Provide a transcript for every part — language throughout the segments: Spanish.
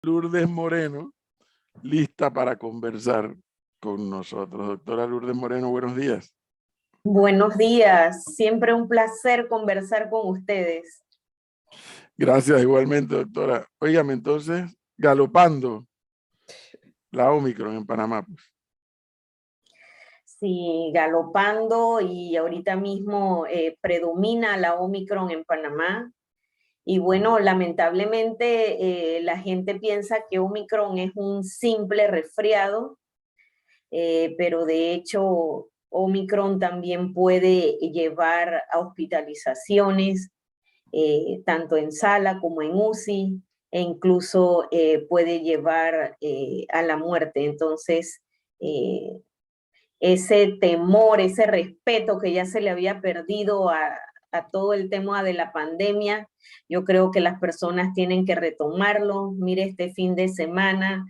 Lourdes Moreno, lista para conversar con nosotros. Doctora Lourdes Moreno, buenos días. Buenos días, siempre un placer conversar con ustedes. Gracias, igualmente, doctora. Óigame, entonces, galopando la Omicron en Panamá, pues. Sí, galopando y ahorita mismo predomina la Omicron en Panamá. Y bueno, lamentablemente la gente piensa que Omicron es un simple resfriado, pero de hecho Omicron también puede llevar a hospitalizaciones, tanto en sala como en UCI, e incluso puede llevar a la muerte. Entonces, ese temor, ese respeto que ya se le había perdido a todo el tema de la pandemia, yo creo que las personas tienen que retomarlo. Mire, este fin de semana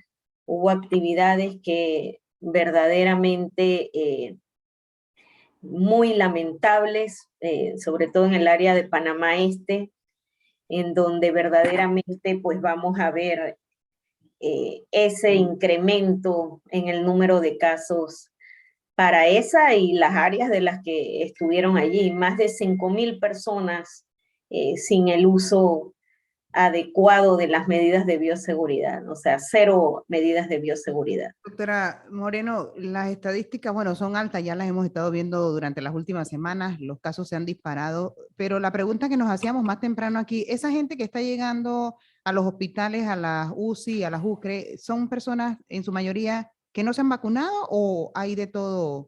hubo actividades que verdaderamente muy lamentables, sobre todo en el área de Panamá Este, en donde verdaderamente pues vamos a ver ese incremento en el número de casos para esa y las áreas de las que estuvieron allí. Más de 5.000 personas sin el uso adecuado de las medidas de bioseguridad, o sea, cero medidas de bioseguridad. Doctora Moreno, las estadísticas, bueno, son altas, ya las hemos estado viendo durante las últimas semanas, los casos se han disparado, pero la pregunta que nos hacíamos más temprano aquí, esa gente que está llegando a los hospitales, a las UCI, a las UCRE, ¿son personas en su mayoría que no se han vacunado o hay de todo?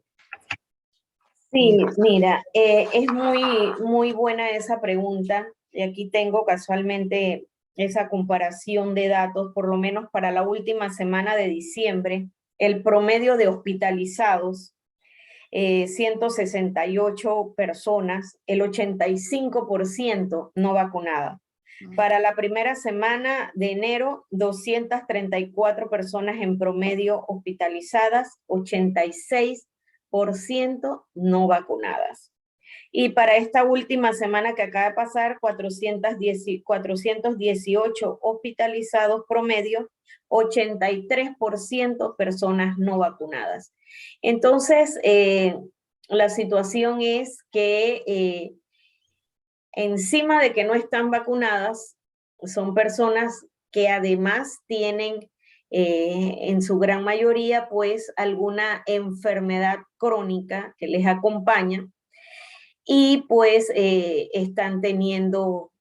Sí, mira, es muy buena esa pregunta y aquí tengo casualmente esa comparación de datos, por lo menos para la última semana de diciembre, el promedio de hospitalizados, 168 personas, el 85% no vacunada. Para la primera semana de enero, 234 personas en promedio hospitalizadas, 86% no vacunadas. Y para esta última semana que acaba de pasar, 418 hospitalizados promedio, 83% personas no vacunadas. Entonces, la situación es que encima de que no están vacunadas, son personas que además tienen en su gran mayoría pues alguna enfermedad crónica que les acompaña y pues están teniendo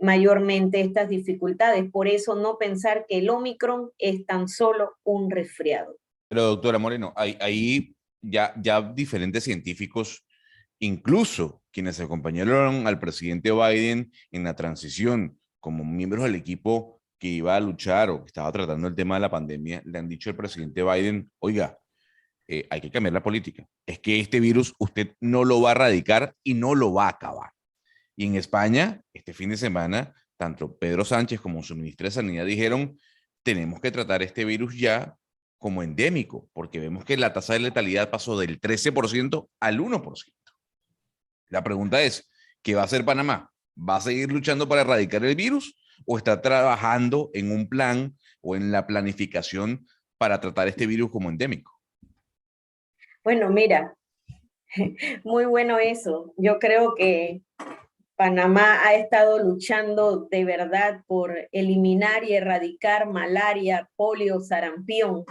mayormente estas dificultades. Por eso no pensar que el Omicron es tan solo un resfriado. Pero doctora Moreno, ahí ya diferentes científicos, incluso quienes acompañaron al presidente Biden en la transición como miembros del equipo que iba a luchar o que estaba tratando el tema de la pandemia, le han dicho al presidente Biden, oiga, hay que cambiar la política. Es que este virus usted no lo va a erradicar y no lo va a acabar. Y en España, este fin de semana, tanto Pedro Sánchez como su ministra de Sanidad dijeron, tenemos que tratar este virus ya como endémico, porque vemos que la tasa de letalidad pasó del 13% al 1%. La pregunta es, ¿qué va a hacer Panamá? ¿Va a seguir luchando para erradicar el virus o está trabajando en un plan o en la planificación para tratar este virus como endémico? Bueno, mira, muy bueno eso. Yo creo que Panamá ha estado luchando de verdad por eliminar y erradicar malaria, polio, sarampión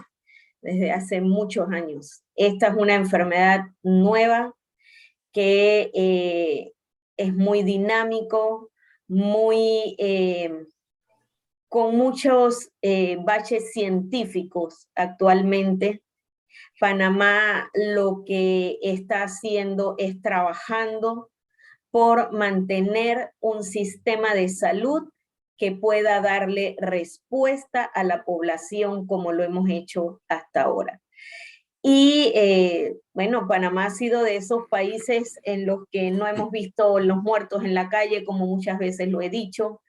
desde hace muchos años. Esta es una enfermedad nueva que es muy dinámico, con muchos baches científicos actualmente. Panamá lo que está haciendo es trabajando por mantener un sistema de salud que pueda darle respuesta a la población como lo hemos hecho hasta ahora. Y bueno, Panamá ha sido de esos países en los que no hemos visto los muertos en la calle, como muchas veces lo he dicho,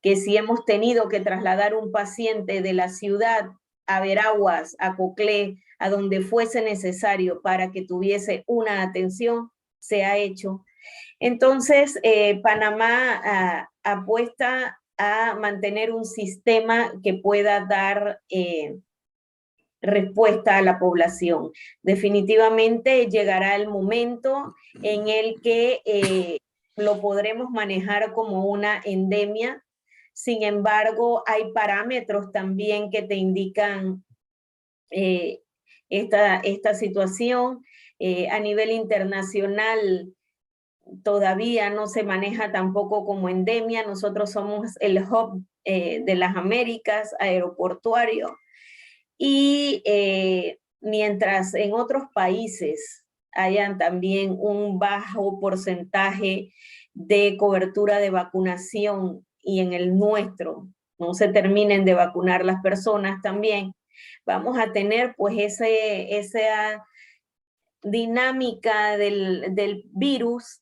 que si hemos tenido que trasladar un paciente de la ciudad a Veraguas, a Coclé, a donde fuese necesario para que tuviese una atención, se ha hecho. Entonces, Panamá apuesta a mantener un sistema que pueda dar respuesta a la población. Definitivamente llegará el momento en el que lo podremos manejar como una endemia. Sin embargo, hay parámetros también que te indican esta situación. A nivel internacional todavía no se maneja tampoco como endemia. Nosotros somos el hub de las Américas, aeroportuario, y mientras en otros países hayan también un bajo porcentaje de cobertura de vacunación y en el nuestro no se terminen de vacunar las personas también, vamos a tener pues esa dinámica del virus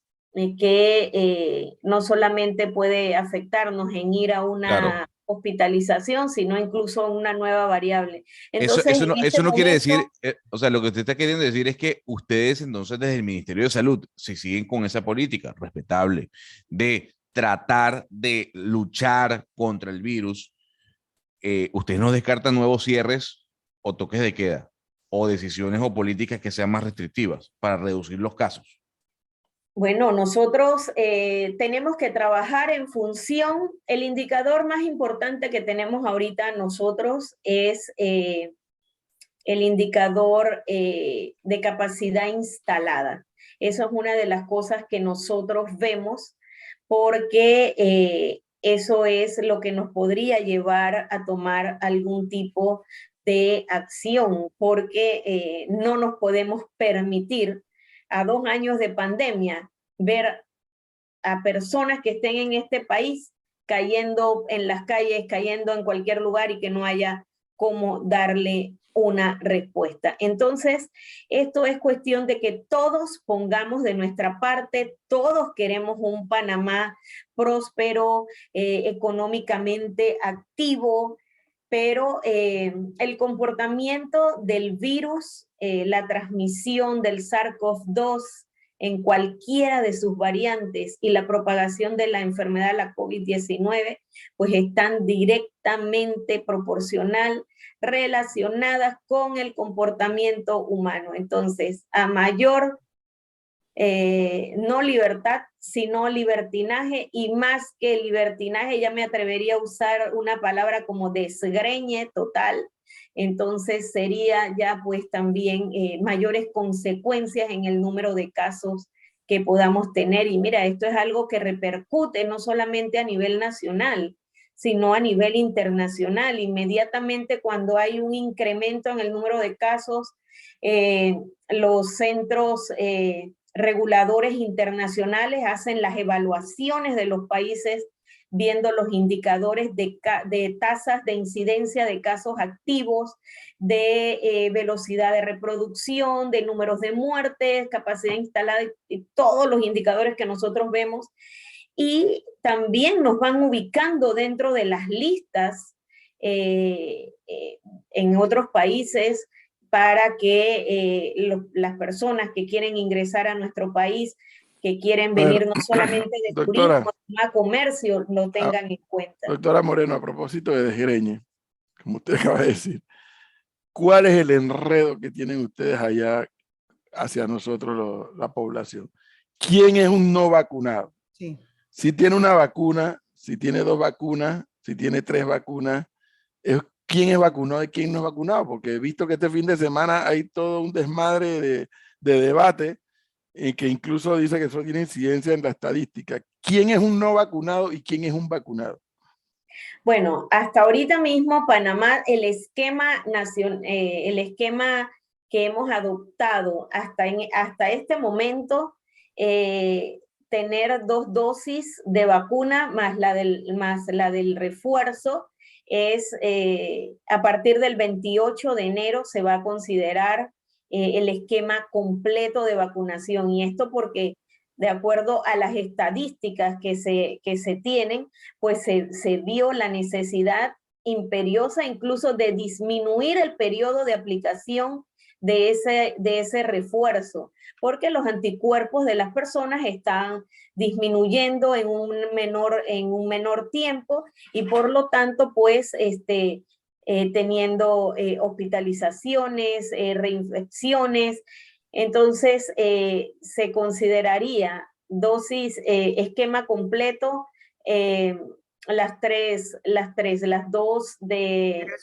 que no solamente puede afectarnos en ir a una hospitalización, sino incluso una nueva variable. Entonces, eso no quiere decir, o sea, lo que usted está queriendo decir es que ustedes entonces desde el Ministerio de Salud, si siguen con esa política respetable de tratar de luchar contra el virus, ustedes no descartan nuevos cierres o toques de queda o decisiones o políticas que sean más restrictivas para reducir los casos. Bueno, nosotros tenemos que trabajar en función, el indicador más importante que tenemos ahorita nosotros es el indicador de capacidad instalada. Eso es una de las cosas que nosotros vemos porque eso es lo que nos podría llevar a tomar algún tipo de acción, porque no nos podemos permitir a 2 años de pandemia, ver a personas que estén en este país cayendo en las calles, cayendo en cualquier lugar y que no haya cómo darle una respuesta. Entonces, esto es cuestión de que todos pongamos de nuestra parte, todos queremos un Panamá próspero, económicamente activo, pero el comportamiento del virus, la transmisión del SARS-CoV-2 en cualquiera de sus variantes y la propagación de la enfermedad, la COVID-19, pues están directamente proporcional, relacionadas con el comportamiento humano. Entonces, a mayor no libertad, sino libertinaje, y más que libertinaje, ya me atrevería a usar una palabra como desgreñe total. Entonces sería ya pues también mayores consecuencias en el número de casos que podamos tener. Y mira, esto es algo que repercute no solamente a nivel nacional, sino a nivel internacional. Inmediatamente cuando hay un incremento en el número de casos, los centros reguladores internacionales hacen las evaluaciones de los países viendo los indicadores de tasas de incidencia de casos activos, de velocidad de reproducción, de números de muertes, capacidad instalada, todos los indicadores que nosotros vemos. Y también nos van ubicando dentro de las listas en otros países para que las personas que quieren ingresar a nuestro país, que quieren venir no solamente de doctora, turismo, sino a comercio, lo tengan en cuenta. Doctora Moreno, a propósito de desgreñe, como usted acaba de decir, ¿cuál es el enredo que tienen ustedes allá hacia nosotros, la población? ¿Quién es un no vacunado? Sí. Si tiene una vacuna, si tiene 2 vacunas, si tiene 3 vacunas, ¿quién es vacunado y quién no es vacunado? Porque he visto que este fin de semana hay todo un desmadre de debate que incluso dice que eso tiene incidencia en la estadística. ¿Quién es un no vacunado y quién es un vacunado? Bueno, hasta ahorita mismo Panamá, el esquema que hemos adoptado hasta este momento, tener 2 dosis de vacuna más la del refuerzo, es a partir del 28 de enero se va a considerar el esquema completo de vacunación. Y esto porque de acuerdo a las estadísticas que se tienen, pues se vio la necesidad imperiosa incluso de disminuir el periodo de aplicación de ese refuerzo, porque los anticuerpos de las personas están disminuyendo en un menor tiempo y por lo tanto, pues, teniendo hospitalizaciones, reinfecciones. Entonces, se consideraría dosis, esquema completo, las dos de... Pero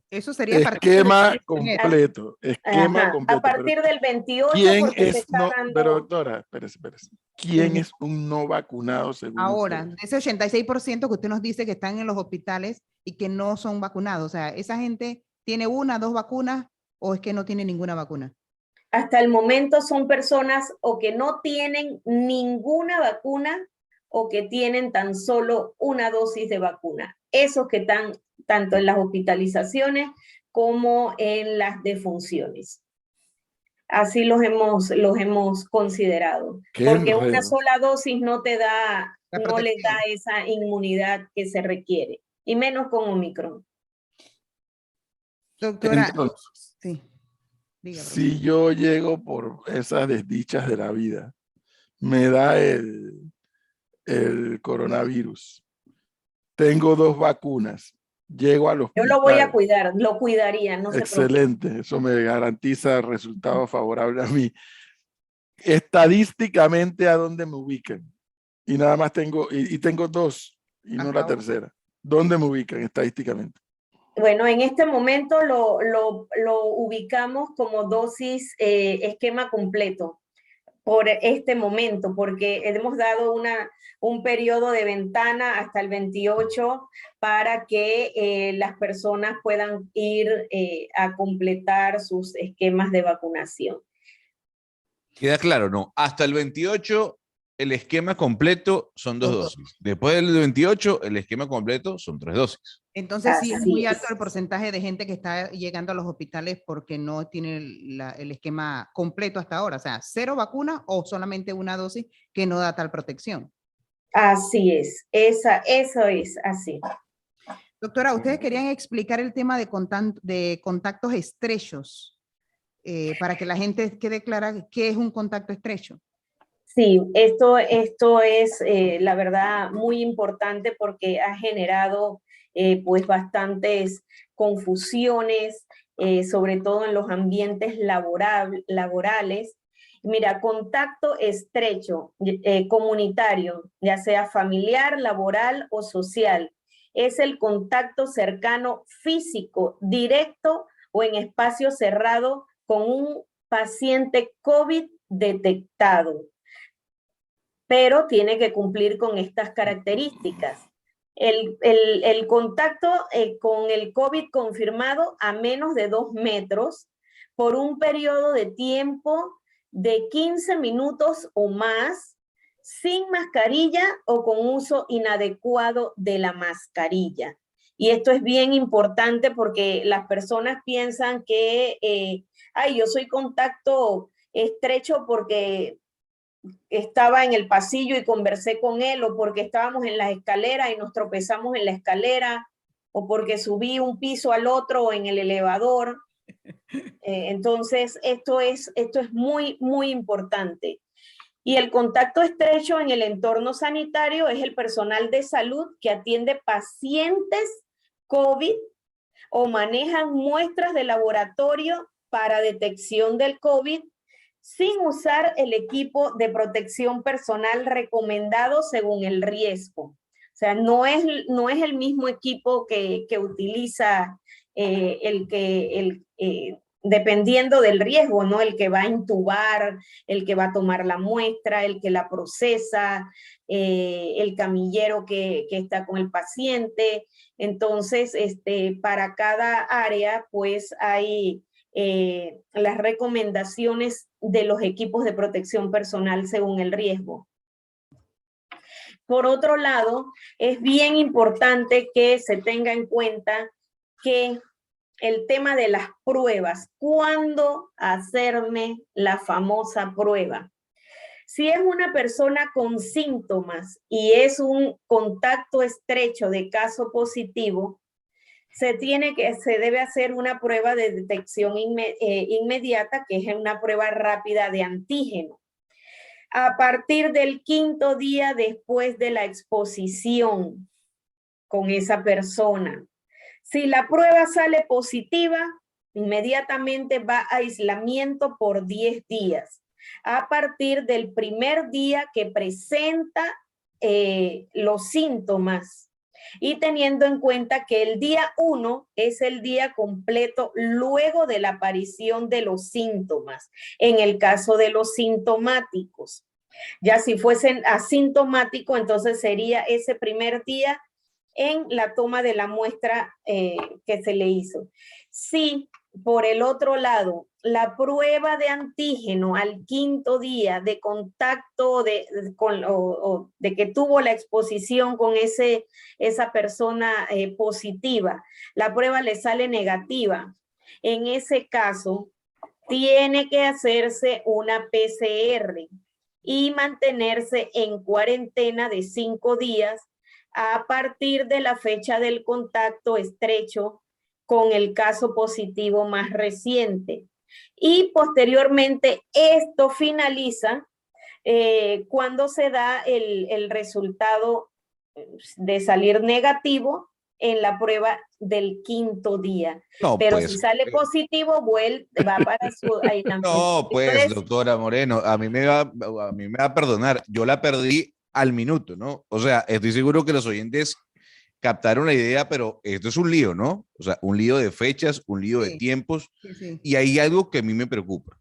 eso sería a partir Esquema de completo, esquema Ajá, completo. a partir del 28, ¿Quién porque se es está no? dando... Pero doctora, espérese. ¿Quién Ujú. es un no vacunado según ahora, usted? de ese 86% que usted nos dice que están en los hospitales y que no son vacunados. O sea, ¿esa gente tiene una, dos vacunas o es que no tiene ninguna vacuna? Hasta el momento son personas o que no tienen ninguna vacuna o que tienen tan solo una dosis de vacuna. Esos que están tanto en las hospitalizaciones como en las defunciones. Así los hemos considerado. Qué Porque una enredo. sola dosis no te da, La no les da protección. esa inmunidad que se requiere. Y menos con Omicron. Doctora, Entonces, sí, diga, profesor. si yo llego por esas desdichas de la vida, me da el coronavirus, tengo 2 vacunas, llego al Yo lo voy a hospital, cuidar, lo cuidaría, no se preocupe. excelente, eso me garantiza resultado favorable a mí. Estadísticamente, ¿a dónde me ubican? Y nada más tengo, y tengo 2, y no Hasta la ahora. tercera. ¿Dónde me ubican estadísticamente? Bueno, en este momento lo ubicamos como dosis esquema completo por este momento, porque hemos dado un periodo de ventana hasta el 28 para que las personas puedan ir a completar sus esquemas de vacunación. Queda claro, ¿no? Hasta el 28, el esquema completo son 2 Dos dosis. dosis. Después del 28, el esquema completo son 3 dosis. Entonces sí es Así muy es. alto el porcentaje de gente que está llegando a los hospitales porque no tiene el esquema completo hasta ahora. O sea, 0 vacunas o solamente una dosis que no da tal protección. Así es, eso es así. Doctora, ustedes querían explicar el tema de contactos estrechos para que la gente quede clara qué es un contacto estrecho. Sí, esto es la verdad muy importante porque ha generado pues bastantes confusiones, sobre todo en los ambientes laborales. Mira, contacto estrecho, comunitario, ya sea familiar, laboral o social, es el contacto cercano físico, directo o en espacio cerrado con un paciente COVID detectado, pero tiene que cumplir con estas características. El contacto con el COVID confirmado a menos de 2 metros por un periodo de tiempo de 15 minutos o más, sin mascarilla o con uso inadecuado de la mascarilla. Y esto es bien importante porque las personas piensan que, yo soy contacto estrecho porque estaba en el pasillo y conversé con él, o porque estábamos en las escaleras y nos tropezamos en la escalera, o porque subí un piso al otro en el elevador. Entonces, esto es muy, muy importante. Y el contacto estrecho en el entorno sanitario es el personal de salud que atiende pacientes COVID o manejan muestras de laboratorio para detección del COVID sin usar el equipo de protección personal recomendado según el riesgo. O sea, no es el mismo equipo que utiliza dependiendo del riesgo, ¿no? El que va a intubar, el que va a tomar la muestra, el que la procesa, el camillero que está con el paciente. Entonces, para cada área, pues hay las recomendaciones de los equipos de protección personal según el riesgo. Por otro lado, es bien importante que se tenga en cuenta que el tema de las pruebas, ¿cuándo hacerme la famosa prueba? Si es una persona con síntomas y es un contacto estrecho de caso positivo, se debe hacer una prueba de detección inmediata, que es una prueba rápida de antígeno. A partir del 5º día después de la exposición con esa persona. Si la prueba sale positiva, inmediatamente va a aislamiento por 10 días. A partir del primer día que presenta los síntomas, y teniendo en cuenta que el día 1 es el día completo luego de la aparición de los síntomas, en el caso de los sintomáticos. Ya si fuesen asintomáticos, entonces sería ese primer día en la toma de la muestra que se le hizo. Si por el otro lado, la prueba de antígeno al 5º día de contacto de que tuvo la exposición con esa persona positiva, la prueba le sale negativa, en ese caso tiene que hacerse una PCR y mantenerse en cuarentena de 5 días a partir de la fecha del contacto estrecho con el caso positivo más reciente. Y posteriormente esto finaliza cuando se da el resultado de salir negativo en la prueba del 5º día. No, pero pues, si sale positivo, va para su aislamiento. no, pues, Entonces, doctora Moreno, a mí me va a perdonar. Yo la perdí al minuto, ¿no? O sea, estoy seguro que los oyentes captaron la idea, pero esto es un lío, ¿no? O sea, un lío de fechas, un lío de tiempos. Sí. Y hay algo que a mí me preocupa.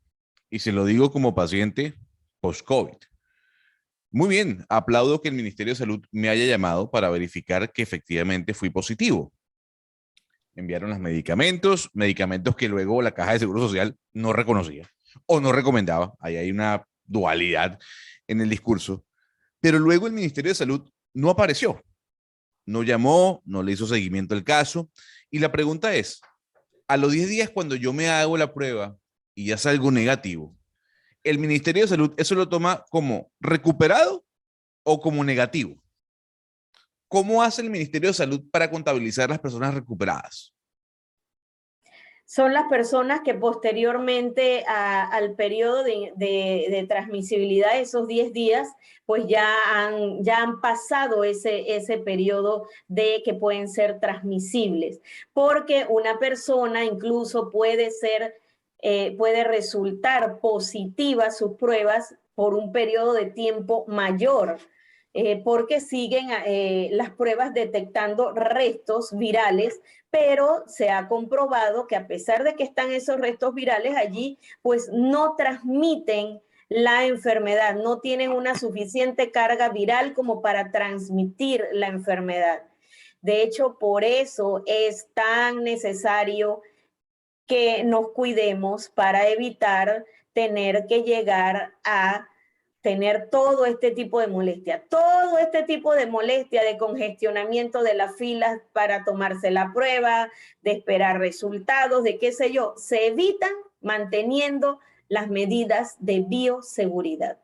Y se lo digo como paciente post-COVID. Muy bien, aplaudo que el Ministerio de Salud me haya llamado para verificar que efectivamente fui positivo. Enviaron los medicamentos que luego la Caja de Seguro Social no reconocía o no recomendaba. Ahí hay una dualidad en el discurso. Pero luego el Ministerio de Salud no apareció, no llamó, no le hizo seguimiento al caso. Y la pregunta es, a los 10 días cuando yo me hago la prueba y ya salgo negativo, ¿el Ministerio de Salud eso lo toma como recuperado o como negativo? ¿Cómo hace el Ministerio de Salud para contabilizar las personas recuperadas? Son las personas que posteriormente al periodo de transmisibilidad, esos 10 días, pues ya han pasado ese periodo de que pueden ser transmisibles. Porque una persona incluso puede resultar positiva sus pruebas por un periodo de tiempo mayor. Porque siguen las pruebas detectando restos virales, pero se ha comprobado que a pesar de que están esos restos virales allí, pues no transmiten la enfermedad, no tienen una suficiente carga viral como para transmitir la enfermedad. De hecho, por eso es tan necesario que nos cuidemos para evitar tener que llegar a tener todo este tipo de molestia, de congestionamiento de las filas para tomarse la prueba, de esperar resultados, de qué sé yo, se evitan manteniendo las medidas de bioseguridad.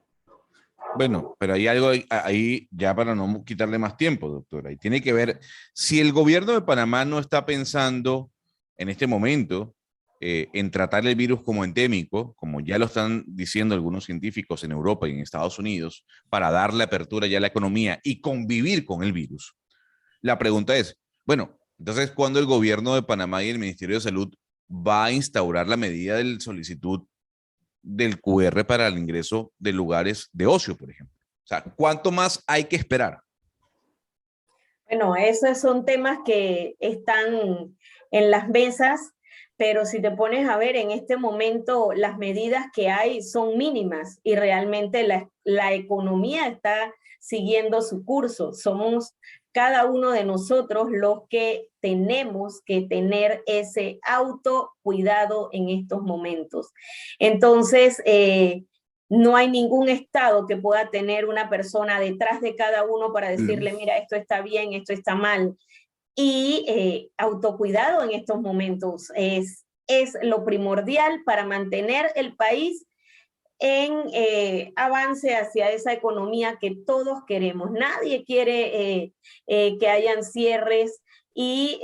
Bueno, pero hay algo ahí ya para no quitarle más tiempo, doctora. Y tiene que ver, si el gobierno de Panamá no está pensando en este momento en tratar el virus como endémico, como ya lo están diciendo algunos científicos en Europa y en Estados Unidos, para darle apertura ya a la economía y convivir con el virus. La pregunta es, bueno, entonces, ¿cuándo el gobierno de Panamá y el Ministerio de Salud va a instaurar la medida de solicitud del QR para el ingreso de lugares de ocio, por ejemplo? O sea, ¿cuánto más hay que esperar? Bueno, esos son temas que están en las mesas, pero si te pones a ver en este momento, las medidas que hay son mínimas y realmente la economía está siguiendo su curso. Somos cada uno de nosotros los que tenemos que tener ese autocuidado en estos momentos. Entonces, no hay ningún estado que pueda tener una persona detrás de cada uno para decirle, mira, esto está bien, esto está mal. Y autocuidado en estos momentos es lo primordial para mantener el país en avance hacia esa economía que todos queremos. Nadie quiere que hayan cierres y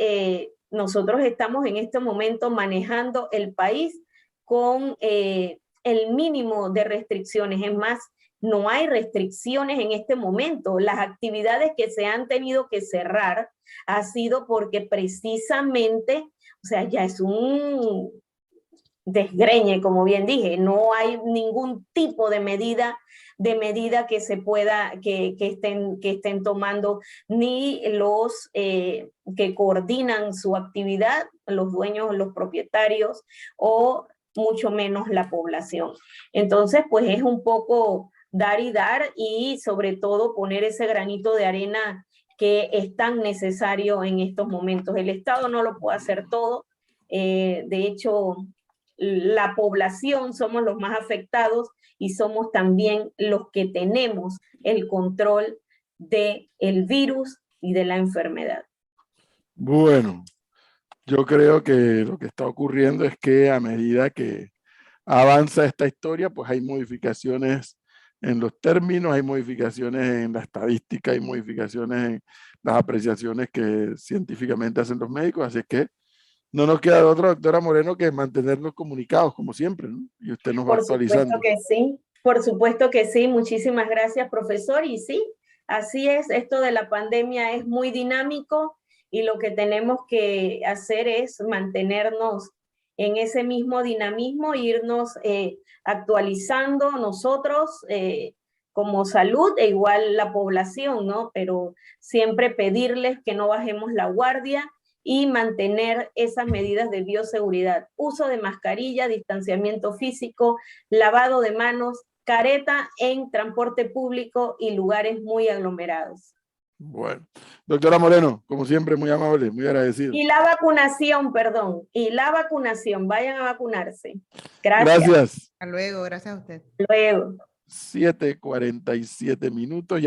nosotros estamos en este momento manejando el país con el mínimo de restricciones. Es más, no hay restricciones en este momento. Las actividades que se han tenido que cerrar ha sido porque precisamente, o sea, ya es un desgreñe, como bien dije, no hay ningún tipo de medida que se pueda, que estén tomando ni los que coordinan su actividad, los dueños, los propietarios, o mucho menos la población. Entonces, pues es un poco dar y sobre todo poner ese granito de arena que es tan necesario en estos momentos. El Estado no lo puede hacer todo. De hecho, la población somos los más afectados y somos también los que tenemos el control del virus y de la enfermedad. Bueno, yo creo que lo que está ocurriendo es que a medida que avanza esta historia, pues hay modificaciones en los términos, hay modificaciones en la estadística, hay modificaciones en las apreciaciones que científicamente hacen los médicos, así que no nos queda de otra, doctora Moreno, que mantenernos comunicados, como siempre, ¿no? Y usted nos va actualizando. Por supuesto que sí, muchísimas gracias, profesor, y sí, así es, esto de la pandemia es muy dinámico y lo que tenemos que hacer es mantenernos en ese mismo dinamismo, irnos actualizando nosotros como salud e igual la población, ¿no? Pero siempre pedirles que no bajemos la guardia y mantener esas medidas de bioseguridad, uso de mascarilla, distanciamiento físico, lavado de manos, careta en transporte público y lugares muy aglomerados. Bueno, doctora Moreno, como siempre, muy amable, muy agradecido. Y la vacunación, perdón, y la vacunación, vayan a vacunarse. Gracias. Gracias. Hasta luego, gracias a usted. Luego. 7:47 minutos.